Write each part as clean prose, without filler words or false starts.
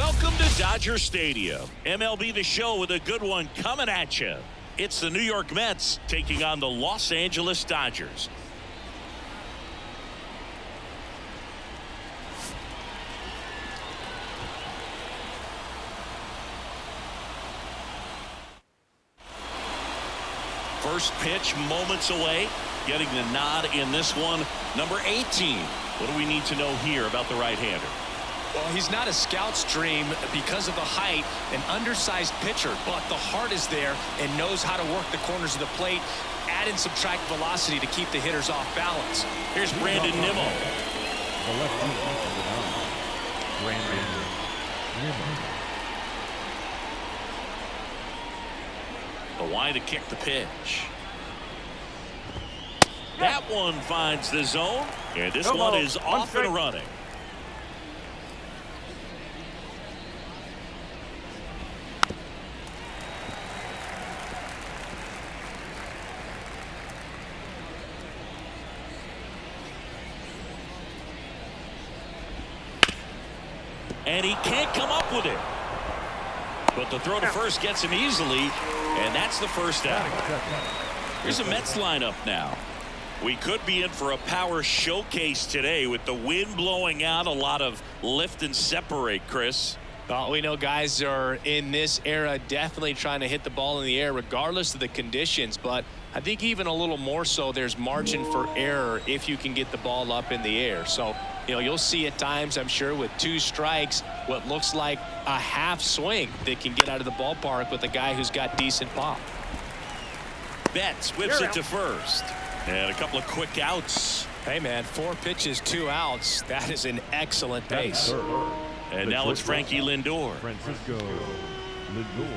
Welcome to Dodger Stadium. MLB The Show with a good one coming at you. It's the New York Mets taking on the Los Angeles Dodgers. First pitch moments away. Getting the nod in this one. Number 18. What do we need to know here about the right-hander? Well, he's not a scout's dream because of the height, an undersized pitcher, but the heart is there and knows how to work the corners of the plate, add and subtract velocity to keep the hitters off balance. Here's Brandon Nimmo. The lefty Brandon Nimmo. The wide to kick the pitch. That one finds the zone, and this one is off and running. And he can't come up with it. But the throw to first gets him easily, and that's the first out. Here's the Mets lineup now. We could be in for a power showcase today with the wind blowing out, a lot of lift and separate, Chris. Well, we know guys are in this era definitely trying to hit the ball in the air regardless of the conditions, but I think even a little more so there's margin for error if you can get the ball up in the air. So, you know, you'll see at times, I'm sure, with 2 strikes, what looks like a half swing that can get out of the ballpark with a guy who's got decent pop. Betts whips it to first. And a couple of quick outs. Hey, man, 4 pitches, 2 outs. That is an excellent pace. And now it's Frankie Lindor. Francisco Lindor.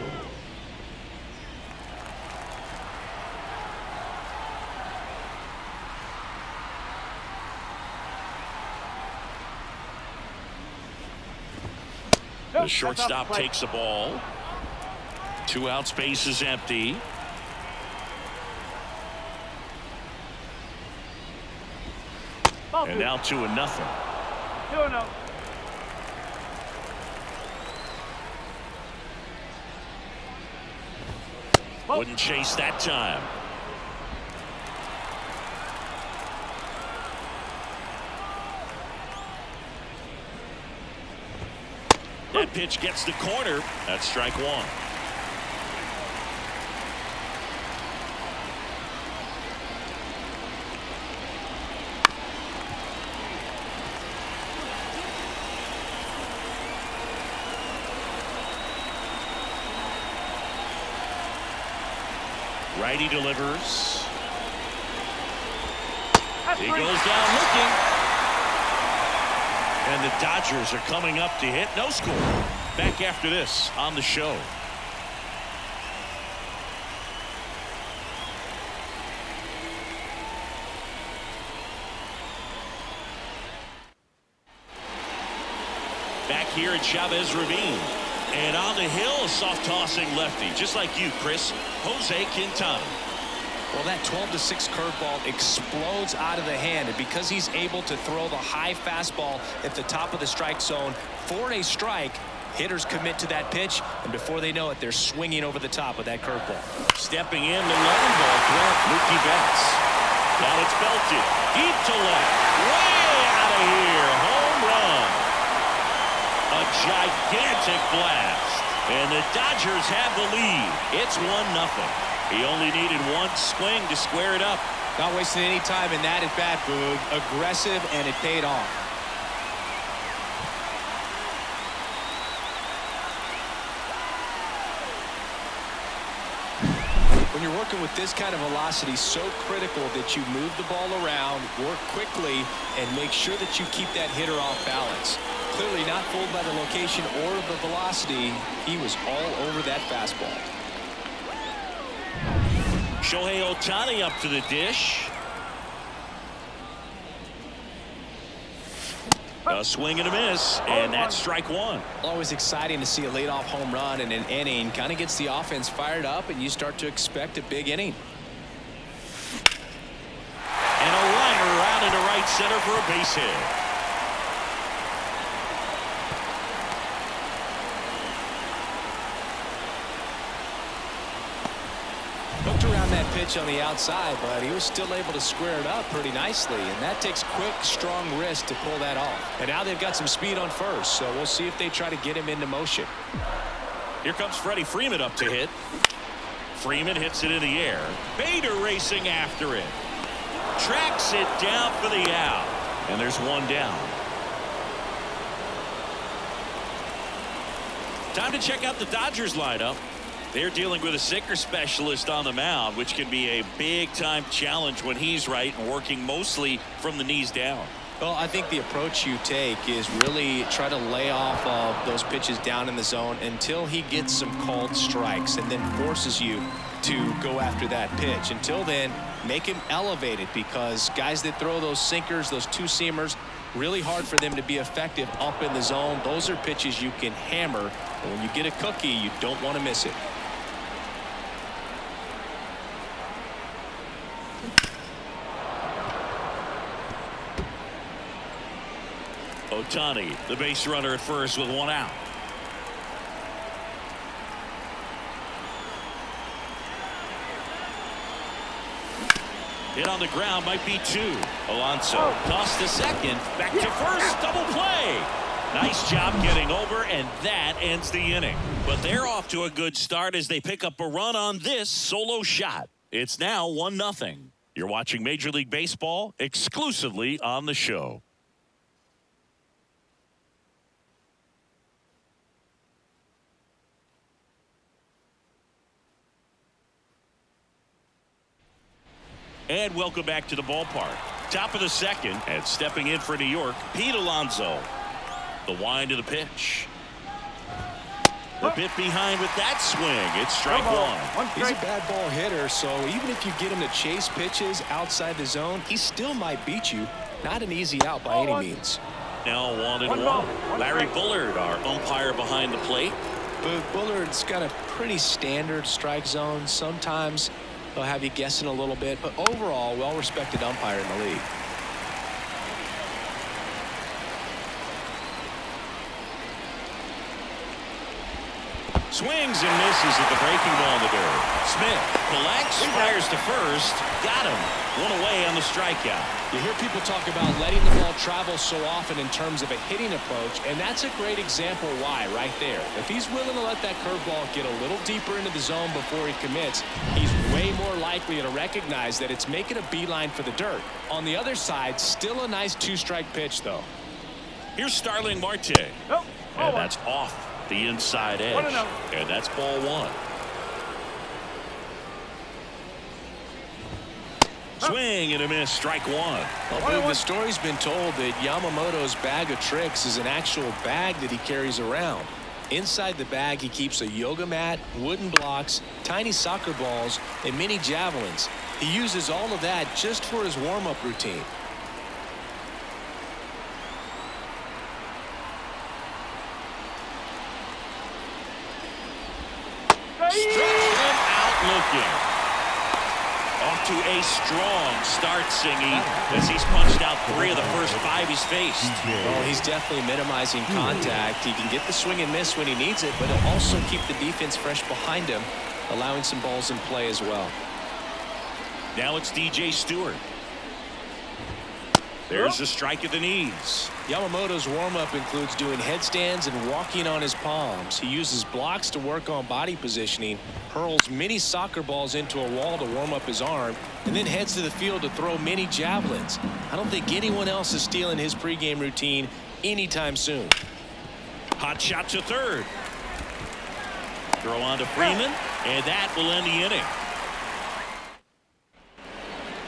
The shortstop takes the ball. 2 out, space is empty. And now 2-0. 2-0. Wouldn't chase that time. That pitch gets the corner. That's strike 1. Righty delivers. He goes down looking. And the Dodgers are coming up to hit. No score. Back after this on the show. Back here at Chavez Ravine. And on the hill, a soft tossing lefty, just like you, Chris, Jose Quintana. Well, that 12-6 curveball explodes out of the hand, and because he's able to throw the high fastball at the top of the strike zone for a strike, hitters commit to that pitch, and before they know it, they're swinging over the top of that curveball. Stepping in the long ball threat, Mookie Betts. Now it's belted deep to left, way out of here, home run. A gigantic blast, and the Dodgers have the lead. It's 1-0. He only needed 1 swing to square it up. Not wasting any time in that at bat, Boog. Aggressive, and it paid off. When you're working with this kind of velocity, so critical that you move the ball around, work quickly, and make sure that you keep that hitter off balance. Clearly not fooled by the location or the velocity. He was all over that fastball. Shohei Ohtani up to the dish. A swing and a miss, and that's strike 1. Always exciting to see a leadoff home run in an inning. Kind of gets the offense fired up, and you start to expect a big inning. And a liner out into right center for a base hit. looked around that pitch on the outside, but he was still able to square it up pretty nicely, and that takes quick, strong wrist to pull that off. And now they've got some speed on first, so we'll see if they try to get him into motion. Here comes Freddie Freeman up to hit. Freeman hits it in the air. Bader racing after it. Tracks it down for the out. And there's one down. Time to check out the Dodgers lineup. They're dealing with a sinker specialist on the mound, which can be a big-time challenge when he's right and working mostly from the knees down. Well, I think the approach you take is really try to lay off of those pitches down in the zone until he gets some called strikes and then forces you to go after that pitch. Until then, make him elevated, because guys that throw those sinkers, those two-seamers, really hard for them to be effective up in the zone. Those are pitches you can hammer, and when you get a cookie, you don't want to miss it. Ohtani, the base runner at first with one out. Hit on the ground, might be two. Alonso tossed to second, back to first, double play. Nice job getting over, and that ends the inning. But they're off to a good start as they pick up a run on this solo shot. It's now 1-0. You're watching Major League Baseball exclusively on the show. And welcome back to the ballpark. Top of the second, and stepping in for New York, Pete Alonso. The wind of the pitch. A bit behind with that swing. It's strike one. He's a bad ball hitter, so even if you get him to chase pitches outside the zone, he still might beat you. Not an easy out by any means. Now 1-1. Larry Bullard, our umpire behind the plate. But Bullard's got a pretty standard strike zone. Sometimes they'll have you guessing a little bit, but overall, well-respected umpire in the league. Swings and misses at the breaking ball in the dirt. Smith collects, fires to first. Got him. One away on the strikeout. You hear people talk about letting the ball travel so often in terms of a hitting approach, and that's a great example why right there. If he's willing to let that curveball get a little deeper into the zone before he commits, he's way more likely to recognize that it's making a beeline for the dirt. On the other side, still a nice two-strike pitch, though. Here's Starling Marte. And that's off the inside edge. And that's ball one. Swing and a miss, strike one. Well, the story's been told that Yamamoto's bag of tricks is an actual bag that he carries around. Inside the bag, he keeps a yoga mat, wooden blocks, tiny soccer balls, and mini javelins. He uses all of that just for his warm-up routine. Struck him out looking. Off to a strong start, Singy, as he's punched out 3 of the first 5 he's faced. Well, he's definitely minimizing contact. He can get the swing and miss when he needs it, but he'll also keep the defense fresh behind him, allowing some balls in play as well. Now it's DJ Stewart. There's a strike at the knees. Yamamoto's warm-up includes doing headstands and walking on his palms. He uses blocks to work on body positioning, hurls mini soccer balls into a wall to warm up his arm, and then heads to the field to throw mini javelins. I don't think anyone else is stealing his pregame routine anytime soon. Hot shot to third. Throw on to Freeman, and that will end the inning.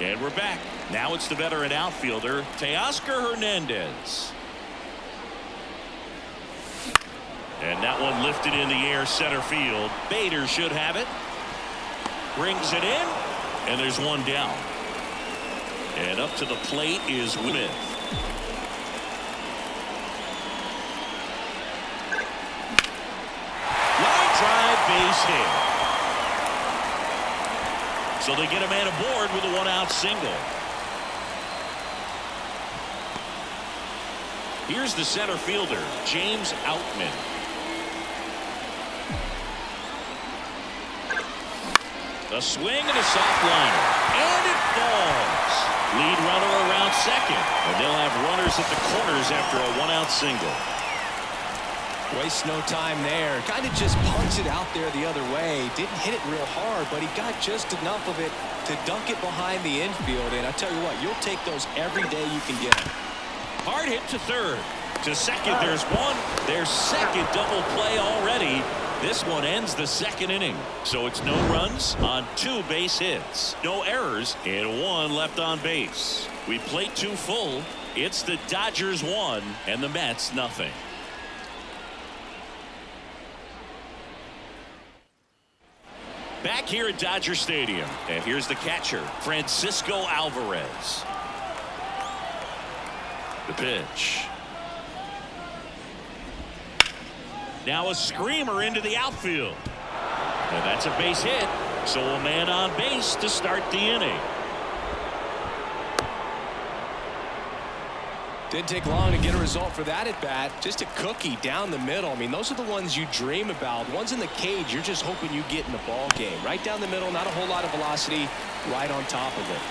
And we're back. Now it's the veteran outfielder, Teoscar Hernandez. And that one lifted in the air center field. Bader should have it. Brings it in, and there's one down. And up to the plate is Smith. Line drive, base hit. So they get a man aboard with a one-out single. Here's the center fielder, James Outman. A swing and a soft liner. And it falls. Lead runner around second. And they'll have runners at the corners after a one-out single. Waste no time there. Kind of just punts it out there the other way. Didn't hit it real hard, but he got just enough of it to dunk it behind the infield. And I tell you what, you'll take those every day you can get them. Hard hit to third. To second, there's one. Their second double play already. This one ends the second inning. So it's no runs on 2 base hits. No errors and 1 left on base. We played 2 full. It's the Dodgers 1 and the Mets nothing. Back here at Dodger Stadium. And here's the catcher, Francisco Alvarez. The pitch. Now a screamer into the outfield. And that's a base hit. So a man on base to start the inning. Didn't take long to get a result for that at bat. Just a cookie down the middle. I mean, those are the ones you dream about. Ones in the cage, you're just hoping you get in the ball game. Right down the middle, not a whole lot of velocity, right on top of it.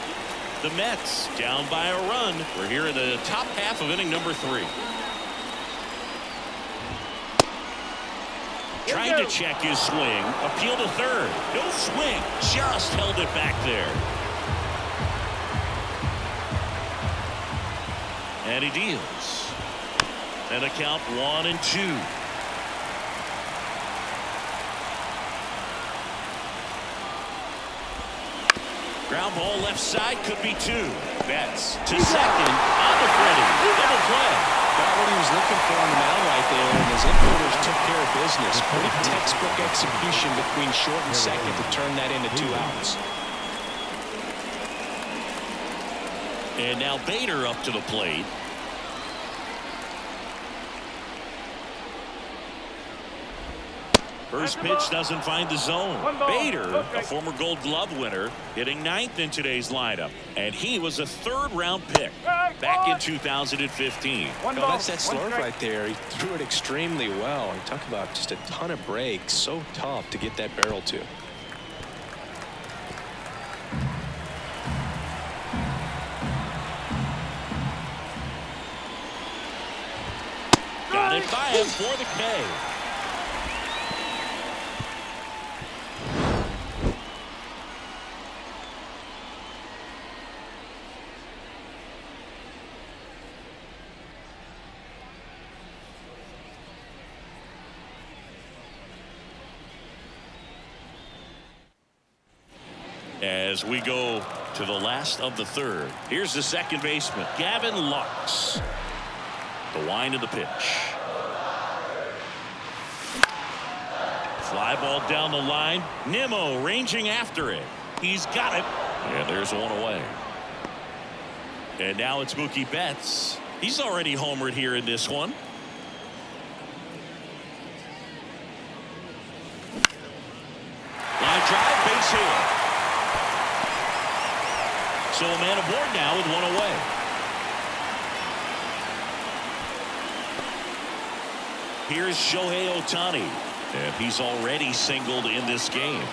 The Mets down by a run. We're here in the top half of inning number 3. Trying to check his swing. Appeal to third. No swing. Just held it back there. And he deals. And a count 1-2. Ground ball left side, could be 2. Betts to second on the Freddie. Double play. Got what he was looking for on the mound right there, and his infielders took care of business. Pretty textbook execution between short and second to turn that into 2 outs. And now Bader up to the plate. First pitch doesn't find the zone. Bader, a former Gold Glove winner, hitting 9th in today's lineup. And he was a 3rd-round pick back in 2015. Oh, that's that slurve right there. He threw it extremely well. And talk about just a ton of breaks. So tough to get that barrel to. Got it by him for the K. As we go to the last of the 3rd. Here's the second baseman, Gavin Lux. The wind of the pitch. Fly ball down the line. Nimmo ranging after it. He's got it. And there's one away. And now it's Mookie Betts. He's already homered here in this one. Line drive, base hit. So a man aboard now with 1 away. Here's Shohei Ohtani. And he's already singled in this game.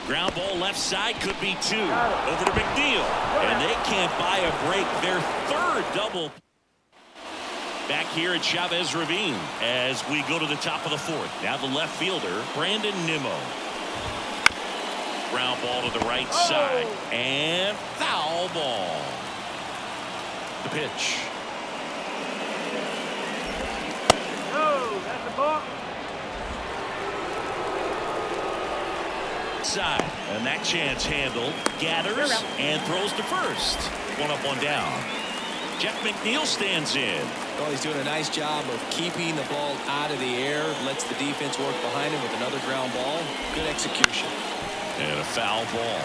Ground ball left side, could be 2. Over to McNeil. And they can't buy a break. Their 3rd double. Back here at Chavez Ravine as we go to the top of the 4th. Now the left fielder, Brandon Nimmo. Ground ball to the right side. And foul ball. The pitch. Oh, that's a ball. Side. And that chance handled. Gathers and throws to first. 1 up, 1 down. Jeff McNeil stands in. Well, he's doing a nice job of keeping the ball out of the air. Lets the defense work behind him with another ground ball. Good execution. And a foul ball.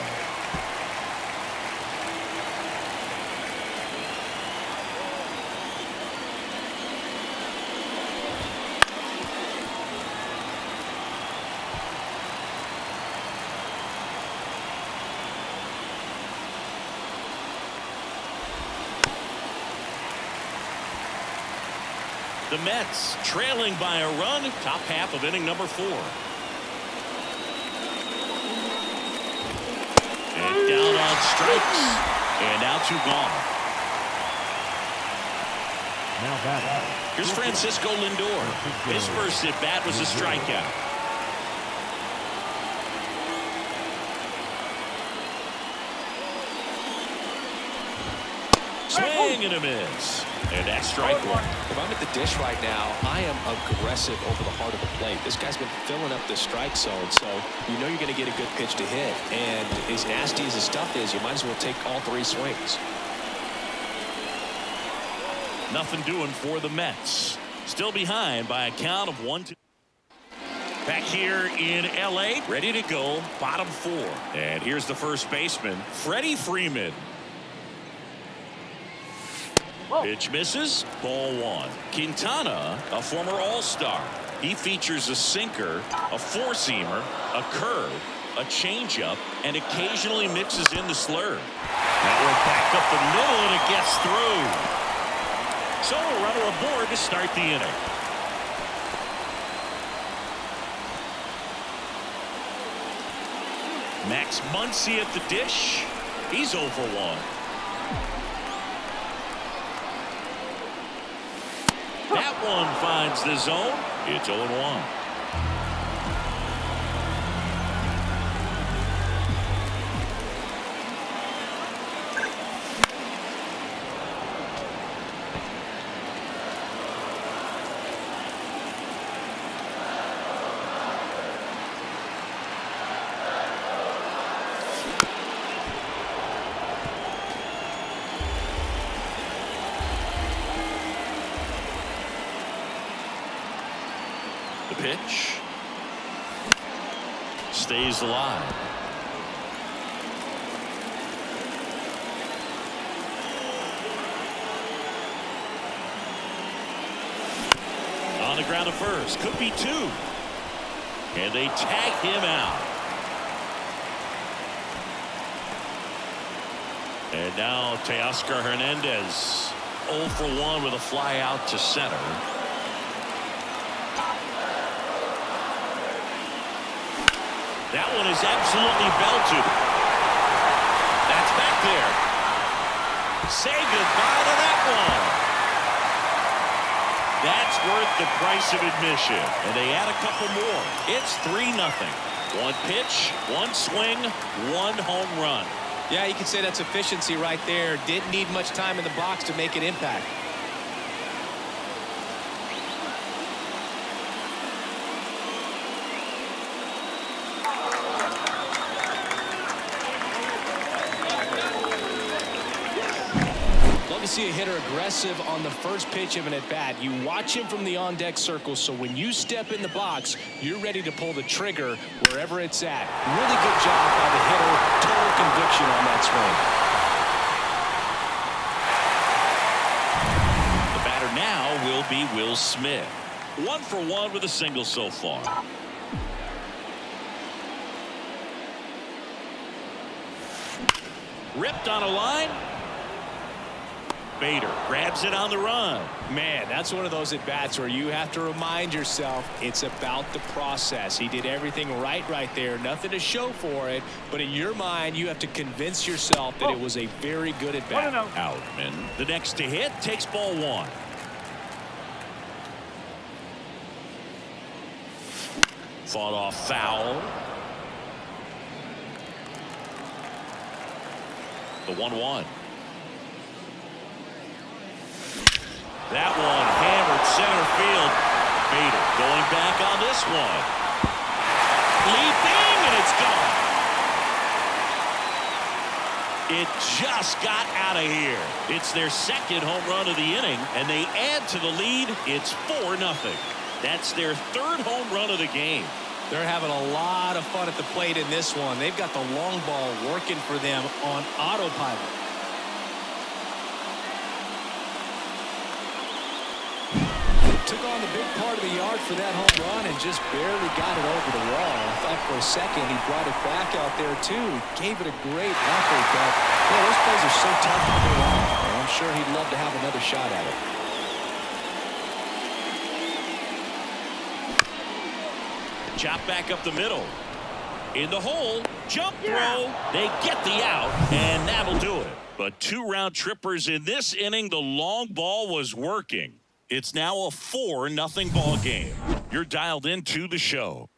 The Mets trailing by a run, top half of inning number 4. And down on strikes. And now 2 gone. Now batting. Here's Francisco Lindor. His first at bat was a strikeout. Swing and a miss. And that's strike 1. If I'm at the dish right now, I am aggressive over the heart of the plate. This guy's been filling up the strike zone, so you know you're going to get a good pitch to hit. And as nasty as his stuff is, you might as well take all 3 swings. Nothing doing for the Mets. Still behind by a count of 1-2. Back here in L.A., ready to go, bottom 4. And here's the first baseman, Freddie Freeman. Pitch misses, ball 1. Quintana, a former All-Star. He features a sinker, a four-seamer, a curve, a changeup, and occasionally mixes in the slurve. That one back up the middle, and it gets through. So a runner aboard to start the inning. Max Muncy at the dish. He's 0 for 1. That one finds the zone. It's 0-1. The pitch stays alive. On the ground to first, could be 2, and they tag him out. And now Teoscar Hernandez 0 for 1 with a fly out to center. That one is absolutely belted. That's back there. Say goodbye to that one. That's worth the price of admission. And they add a couple more. It's 3-0. 1 pitch, 1 swing, 1 home run. Yeah, you can say that's efficiency right there. Didn't need much time in the box to make an impact. See a hitter aggressive on the first pitch of an at-bat. You watch him from the on-deck circle, so when you step in the box, you're ready to pull the trigger wherever it's at. Really good job by the hitter. Total conviction on that swing. The batter now will be Will Smith. 1 for 1 with a single so far. Ripped on a line. Bader grabs it on the run. Man, that's one of those at-bats where you have to remind yourself it's about the process. He did everything right there. Nothing to show for it. But in your mind, you have to convince yourself that it was a very good at-bat. Outman, the next to hit, takes ball 1. Fought off foul. The 1-1. That one hammered center field. Bader going back on this one. Leaping, and it's gone. It just got out of here. It's their second home run of the inning, and they add to the lead. It's 4-0. That's their 3rd home run of the game. They're having a lot of fun at the plate in this one. They've got the long ball working for them on autopilot. Took on the big part of the yard for that home run and just barely got it over the wall. I thought for a second he brought it back out there too. He gave it a great effort, but yeah, those plays are so tough to pull off. And I'm sure he'd love to have another shot at it. Chop back up the middle. In the hole. Jump throw. They get the out, and that'll do it. But 2 round trippers in this inning. The long ball was working. It's now a 4-0 ball game. You're dialed into the show.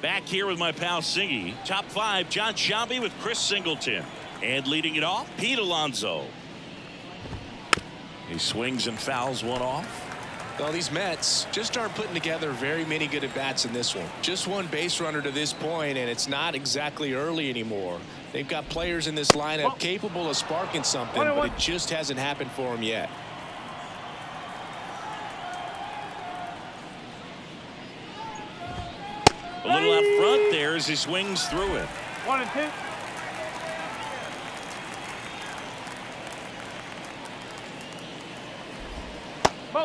Back here with my pal Singy. Top 5, John Sciambi with Chris Singleton. And leading it off, Pete Alonso. He swings and fouls one off. Well, these Mets just aren't putting together very many good at-bats in this one. Just one base runner to this point, and it's not exactly early anymore. They've got players in this lineup capable of sparking something, but it just hasn't happened for them yet. A little out front there as he swings through it. 1 and 2.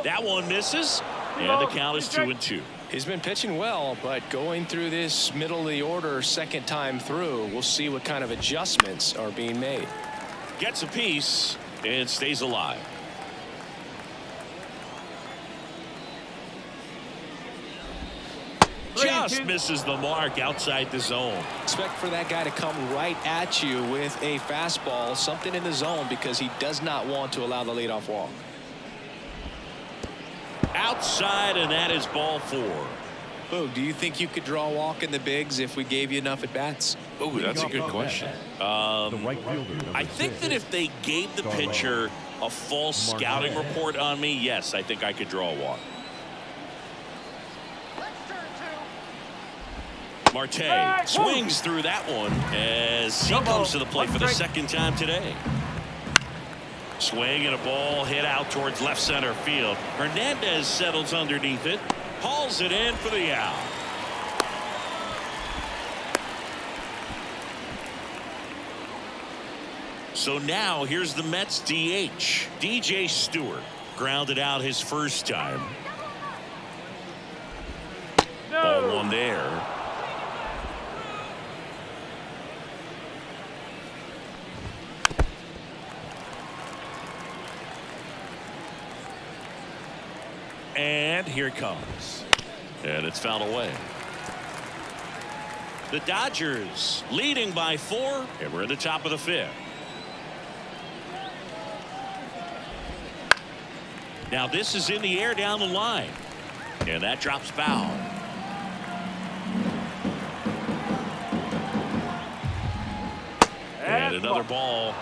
That one misses, and the count is 2-2. He's been pitching well, but going through this middle of the order second time through, we'll see what kind of adjustments are being made. Gets a piece and stays alive. Just misses the mark outside the zone. Expect for that guy to come right at you with a fastball, something in the zone, because he does not want to allow the leadoff walk. Outside, and that is ball 4. Boog, do you think you could draw a walk in the bigs if we gave you enough at bats? Oh, that's a good question. I think that if they gave the pitcher a full scouting report on me, yes, I think I could draw a walk. Marte swings through that one as he comes to the plate for the second time today. Swing and a ball hit out towards left center field. Hernandez settles underneath it, hauls it in for the out. So now here's the Mets DH. DJ Stewart grounded out his first time. Ball 1 there. And here it comes. And it's fouled away. The Dodgers leading by 4, and we're in the top of the 5th. Now this is in the air down the line. And that drops foul. And another ball.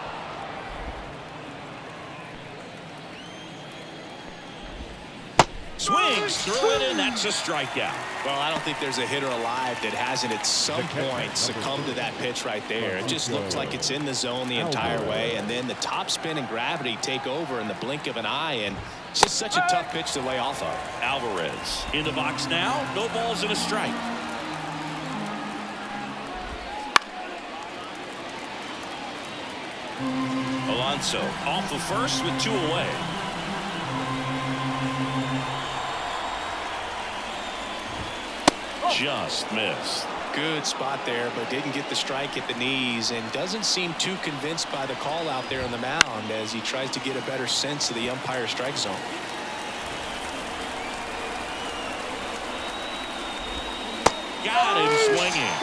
Swings through it, and that's a strikeout. Well, I don't think there's a hitter alive that hasn't at some point succumbed to that pitch right there. It just looks like it's in the zone the entire way, and then the top spin and gravity take over in the blink of an eye, and it's just such a tough pitch to lay off of. Alvarez in the box now. No balls and a strike. Alonso off of first with 2 away. Just missed. Good spot there, but didn't get the strike at the knees, and doesn't seem too convinced by the call out there on the mound as he tries to get a better sense of the umpire strike zone. Got him swinging.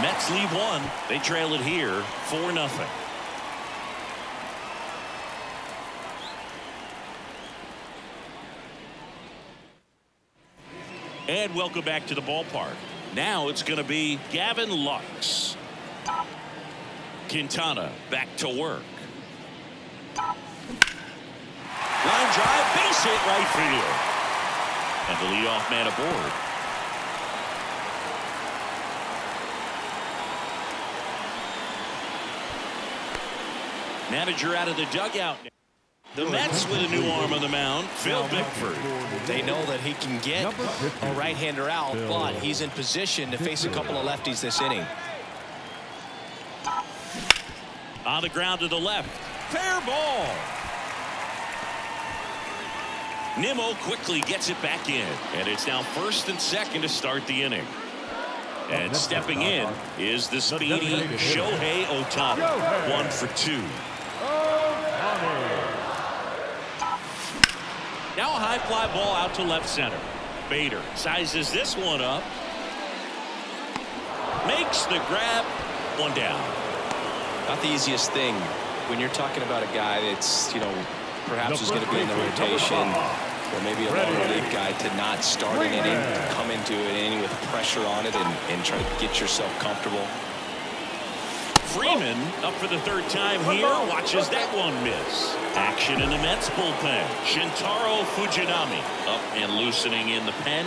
Mets lead 1. They trail it here 4-0. And welcome back to the ballpark. Now it's going to be Gavin Lux. Quintana back to work. Line drive, base hit right field. And the leadoff man aboard. Manager out of the dugout. The Mets with a new arm on the mound, Phil Bickford. They know that he can get a right-hander out, but he's in position to face a couple of lefties this inning. On the ground to the left. Fair ball. Nimmo quickly gets it back in, and it's now 1st and 2nd to start the inning. And stepping in is the speedy Shohei Ohtani. 1 for 2. Now a high fly ball out to left center. Bader sizes this one up. Makes the grab. One down. Not the easiest thing when you're talking about a guy that's, perhaps is going to be in the rotation, or maybe a lower relief guy, to not start an inning, to come into an inning with pressure on it and try to get yourself comfortable. Freeman up for the third time here. Watches that one miss. Action in the Mets bullpen. Shintaro Fujinami up and loosening in the pen.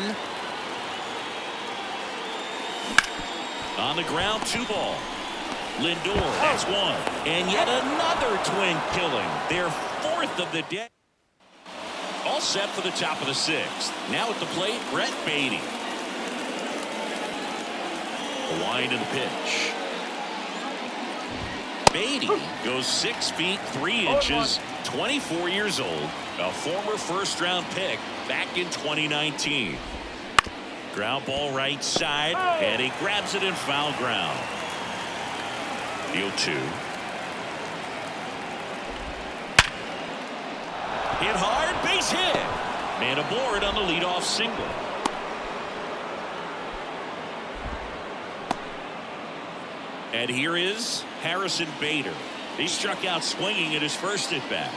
On the ground, 2 ball. Lindor, that's one. And yet another twin killing. Their 4th of the day. All set for the top of the 6th. Now at the plate, Brett Beatty. A wind in the pitch. Beatty goes 6 feet 3 inches, 24 years old, a former first-round pick back in 2019. Ground ball right side, and he grabs it in foul ground. The 0-2. Hit hard, base hit. Man aboard on the leadoff single. And here is Harrison Bader. He struck out swinging at his first at bat.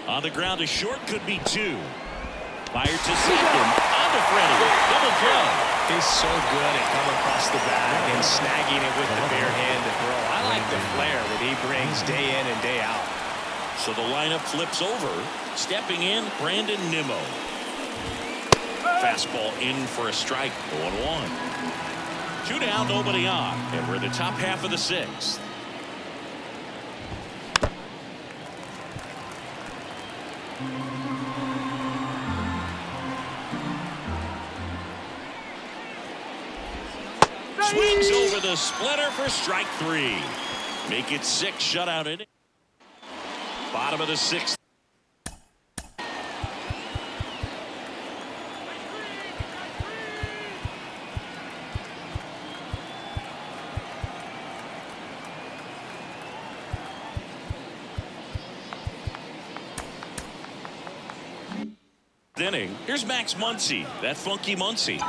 On the ground, a short, could be 2. Fired to second. On to Freddie. Double play. He's so good at coming across the bat and snagging it with the bare hand to throw. I like the flair that he brings day in and day out. So the lineup flips over. Stepping in, Brandon Nimmo. Fastball in for a strike. 0-1. 2 down, nobody on, and we're in the top half of the 6th. Swings over the splitter for strike 3. Make it 6 shutout inning. Bottom of the 6th. Inning. Here's Max Muncy, that funky Muncy.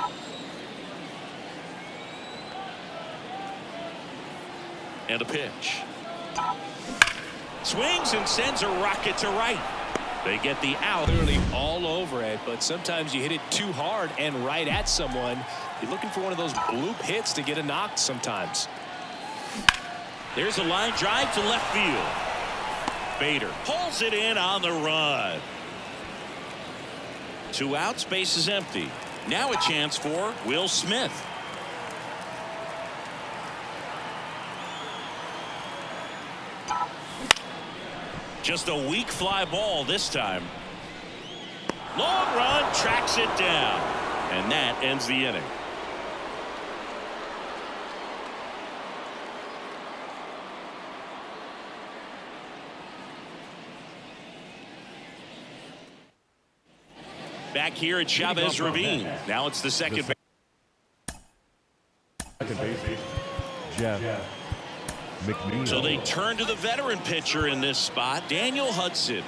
And a pitch. Swings and sends a rocket to right. They get the out. Clearly all over it, but sometimes you hit it too hard and right at someone. You're looking for one of those bloop hits to get a knock sometimes. There's a line drive to left field. Bader pulls it in on the run. 2 outs, base is empty. Now a chance for Will Smith. Just a weak fly ball this time. Long run, tracks it down. And that ends the inning. Back here at Chavez Ravine. Now it's the second base. Jeff McNeil. So they turn to the veteran pitcher in this spot, Daniel Hudson.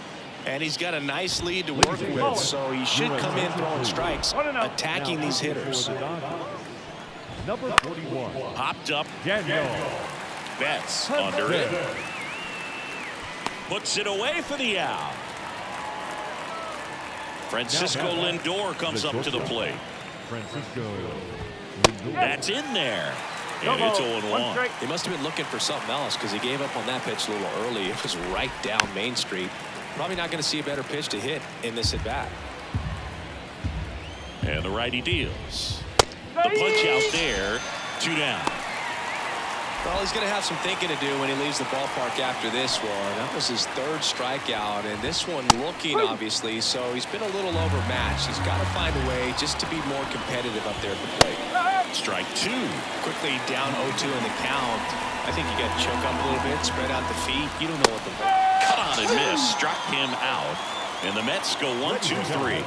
And he's got a nice lead to work with, so he should come in throwing strikes, attacking these hitters. Number 41. Popped up. Daniel. Betts under it. Puts it away for the out. Francisco Lindor comes up to the plate. Francisco Lindor. That's in there. And it's 0-1. He must have been looking for something else because he gave up on that pitch a little early. It was right down Main Street. Probably not going to see a better pitch to hit in this at bat. And the righty deals. The punch out there. 2 down. Well, he's going to have some thinking to do when he leaves the ballpark after this one. That was his 3rd strikeout, and this one looking, obviously, so he's been a little overmatched. He's got to find a way just to be more competitive up there at the plate. Strike 2. Quickly down 0-2 in the count. I think you got to choke up a little bit, spread out the feet. You don't know what the Cut on and miss. Struck him out. And the Mets go 1-2-3.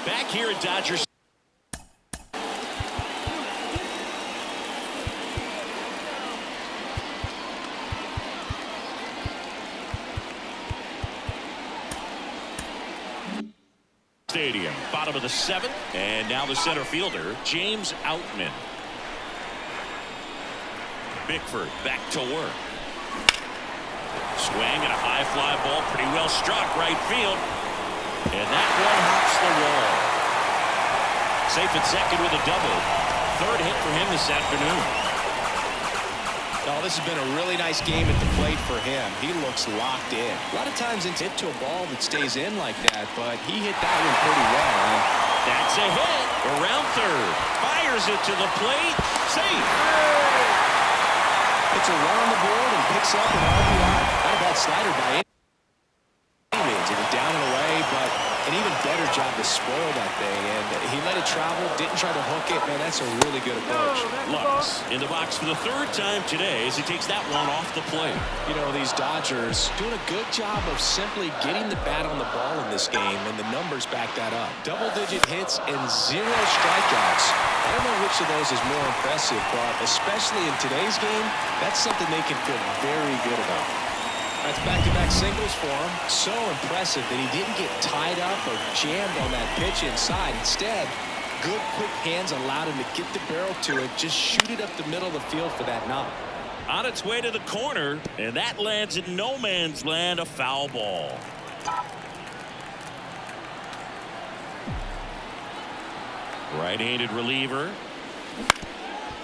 Back here at Dodgers. Stadium. Bottom of the 7th, and now the center fielder, James Outman. Bickford back to work. Swing and a high fly ball, pretty well struck right field. And that one hops the wall. Safe at second with a double. Third hit for him this afternoon. Oh, this has been a really nice game at the plate for him. He looks locked in. A lot of times it's hit to a ball that stays in like that, but he hit that one pretty well. That's a hit. Around third. Fires it to the plate. Safe. It's a run on the board and picks up an RBI. Not a bad slider by any means. It was down and away, but an even better job to spoil that thing. And he let it travel, didn't try to hook it. Man, that's a really good approach. Lux in the box for the 3rd time today as he takes that one off the plate. You know, these Dodgers doing a good job of simply getting the bat on the ball in this game, and the numbers back that up. Double-digit hits and 0 strikeouts. I don't know which of those is more impressive, but especially in today's game, that's something they can feel very good about. That's back-to-back singles for him. So impressive that he didn't get tied up or jammed on that pitch inside. Instead, good quick hands allowed him to get the barrel to it, just shoot it up the middle of the field for that knock. On its way to the corner, and that lands in no man's land, a foul ball. Right-handed reliever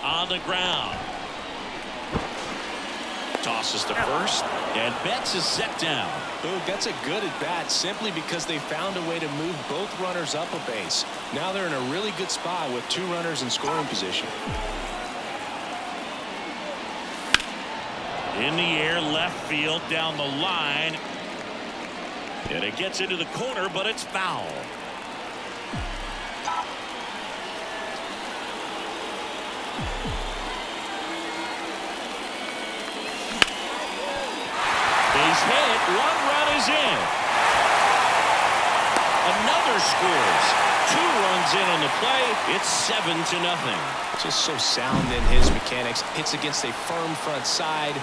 on the ground. Tosses to first, and Betts is set down. Boog, that's a good at-bat simply because they found a way to move both runners up a base. Now they're in a really good spot with 2 runners in scoring position. In the air, left field, down the line. And it gets into the corner, but it's foul. Base hit, 1 run is in. Another scores. 2 runs in on the play. It's 7-0. Just so sound in his mechanics. Hits against a firm front side,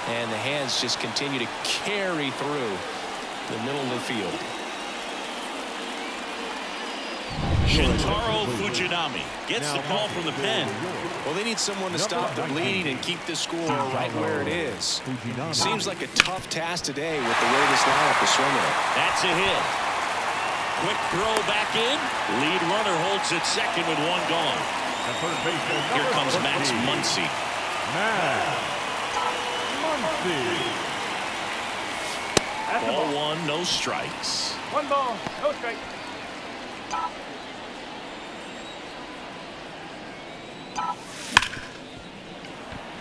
and the hands just continue to carry through the middle of the field. Shintaro Fujinami gets the call from the pen. Well, they need someone to stop the bleeding and keep the score right where it is. Seems like a tough task today with the way this lineup is swinging it. That's a hit. Quick throw back in. Lead runner holds at second with 1 gone. Here comes Max Muncy. Ball 1, no strikes. 1 ball, no strike.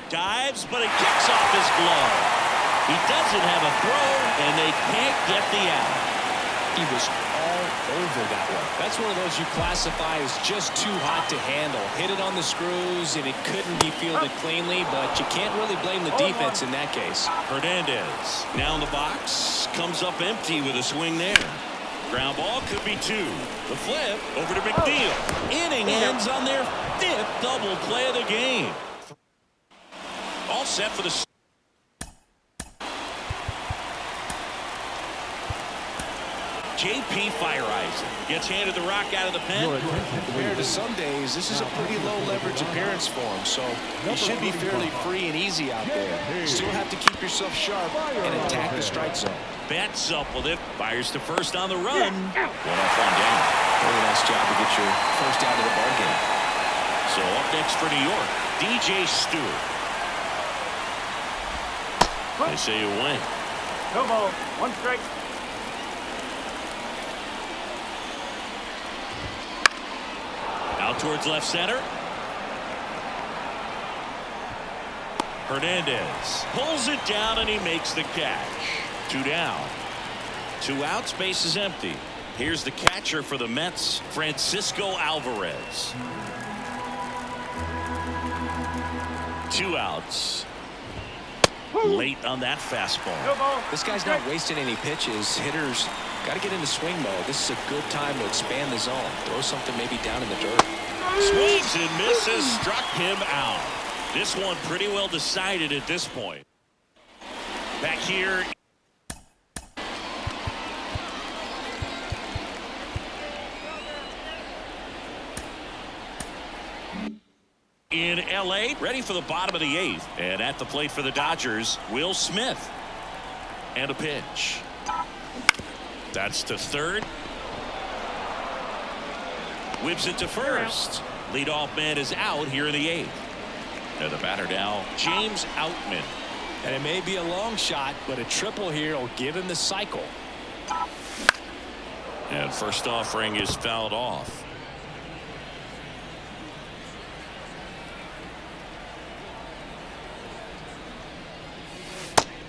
Dives, but it kicks off his glove. He doesn't have a throw, and they can't get the out. He was all over that one. That's one of those you classify as just too hot to handle. Hit it on the screws, and it couldn't be fielded cleanly, but you can't really blame the defense in that case. Hernandez now in the box, comes up empty with a swing there. Ground ball could be 2. The flip over to McNeil. Inning ends on their 5th double play of the game. All set for the JP Fireisen gets handed the rock out of the pen. Compared to some days, this is a pretty low leverage appearance for him, so he should be fairly free and easy out there. Still have to keep yourself sharp and attack the strike zone. Betts up with it, fires to first on the run. 1 off, 1 down. Really nice job to get your first out of the ball game. So up next for New York, DJ Stewart. They say you win. No ball, 1 strike. Out towards left center. Hernandez pulls it down and he makes the catch. 2 down. 2 outs, base is empty. Here's the catcher for the Mets, Francisco Alvarez. 2 outs. Late on that fastball. No ball. This guy's not wasting any pitches. Hitters got to get into swing mode. This is a good time to expand the zone. Throw something maybe down in the dirt. Swings and misses, struck him out. This one pretty well decided at this point. Back here. in L.A., ready for the bottom of the 8th. And at the plate for the Dodgers, Will Smith. And a pitch. That's to third. Whips it to first. Leadoff man is out here in the 8th. And the batter now, James Outman. And it may be a long shot, but a triple here will give him the cycle. And first offering is fouled off.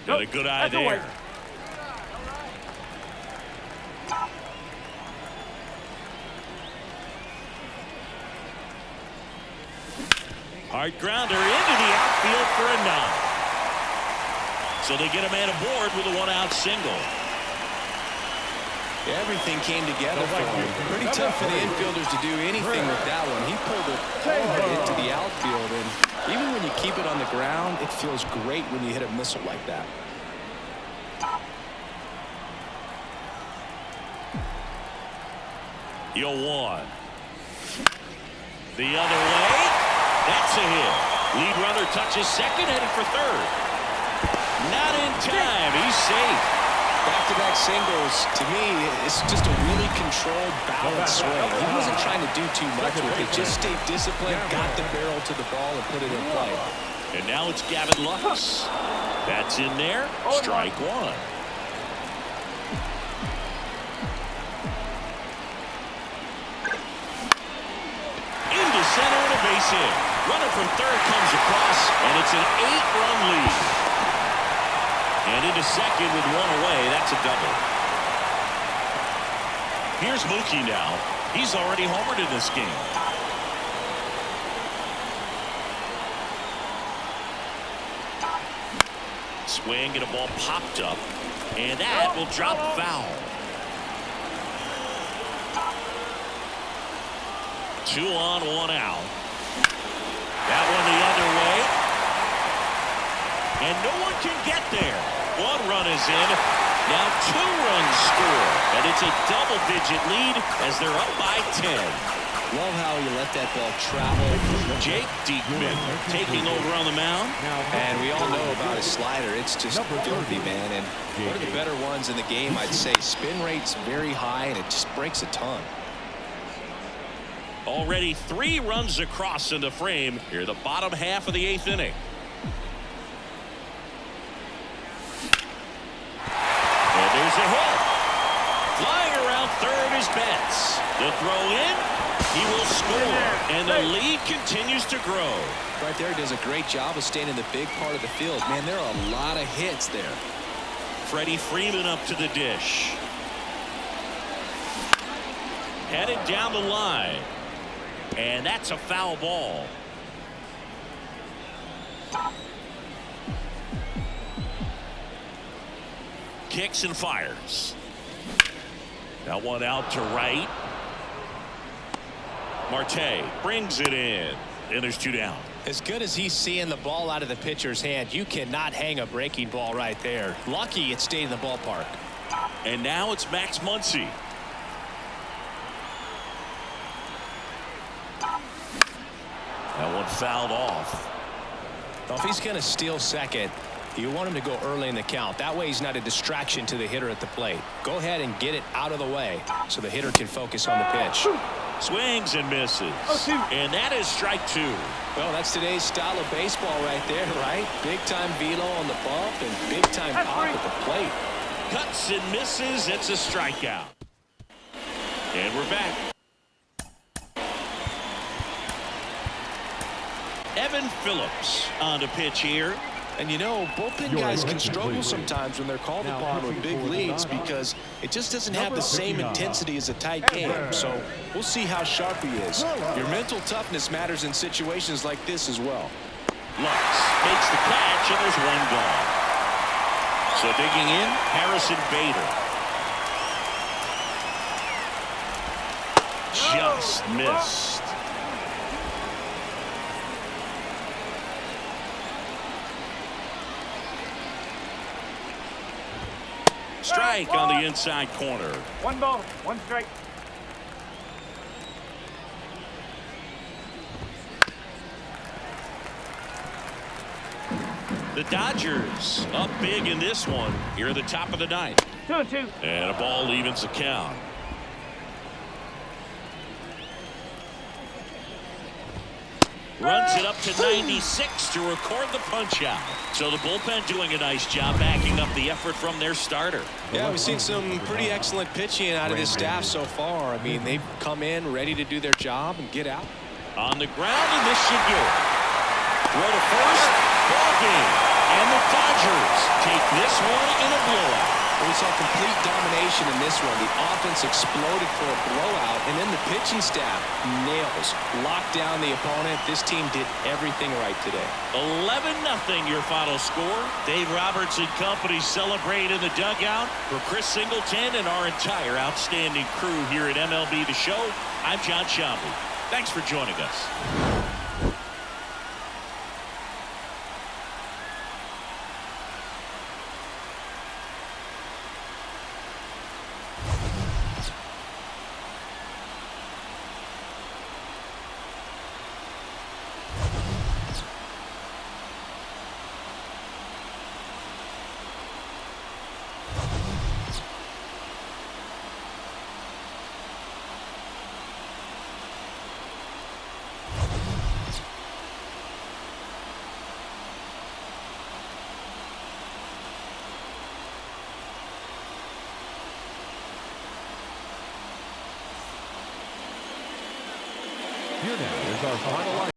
Got a good eye there. Hard grounder into the outfield for a knock. So they get a man aboard with a one-out single. Everything came together for him. Pretty tough for the infielders to do anything with that one. He pulled it hard into the outfield, and even when you keep it on the ground, it feels great when you hit a missile like that. Yo, 1. The other way. That's a hit. Lead runner touches second, headed for third. Not in time. He's safe. Back-to-back singles, to me, it's just a really controlled, balanced swing. He wasn't trying to do too much with it. Just stayed disciplined, got the barrel to the ball, and put it in play. And now it's Gavin Lux. That's in there. Strike 1. Into center and a base hit. Runner from third comes across, and it's an 8-run lead. And into second with one away. That's a double. Here's Mookie now. He's already homered in this game. Swing and a ball popped up. And that will drop foul. 2 on, 1 out. That one the other way. And no one can get there. 1 run is in. Now 2 runs score. And it's a double-digit lead as they're up by 10. Love how he let that ball travel. Jake Diekman taking over on the mound. And we all know about his slider. It's just filthy, man. And one of the better ones in the game, I'd say. Spin rate's very high, and it just breaks a ton. Already 3 runs across in the frame here, the bottom half of the 8th inning. And there's a hit. Flying around third is Betts. The throw in, he will score, and the lead continues to grow. Right there, does a great job of staying in the big part of the field. Man, there are a lot of hits there. Freddie Freeman up to the dish. Headed down the line. And that's a foul ball. Kicks and fires. That one out to right. Marte brings it in. And there's 2 down. As good as he's seeing the ball out of the pitcher's hand, you cannot hang a breaking ball right there. Lucky it stayed in the ballpark. And now it's Max Muncy. That one fouled off. Well, if he's going to steal second, you want him to go early in the count. That way he's not a distraction to the hitter at the plate. Go ahead and get it out of the way so the hitter can focus on the pitch. Swings and misses. And that is strike 2. Well, that's today's style of baseball right there, right? Big-time velo on the bump and big-time pop at the plate. Cuts and misses. It's a strikeout. And we're back. Evan Phillips on the pitch here. And you know, bullpen guys can struggle sometimes when they're called upon with big leads because it just doesn't have the same intensity as a tight game. So we'll see how sharp he is. Your mental toughness matters in situations like this as well. Lux makes the catch, and there's 1 gone. So digging in, Harrison Bader. Just missed. Strike on the inside corner. 1 ball, 1 strike. The Dodgers up big in this one here at the top of the ninth. 2-2. And a ball evens the count. Runs it up to 96 to record the punch out. So the bullpen doing a nice job backing up the effort from their starter. Yeah, we've seen some pretty excellent pitching out of this staff so far. I mean, they've come in ready to do their job and get out. On the ground, and this should do it. Throw to first, ball game. And the Dodgers take this one in a blowout. We saw complete domination in this one. The offense exploded for a blowout, and then the pitching staff nails, locked down the opponent. This team did everything right today. 11-0 your final score. Dave Roberts and company celebrate in the dugout. For Chris Singleton and our entire outstanding crew here at MLB The Show, I'm John Shambley. Thanks for joining us. Here now is our final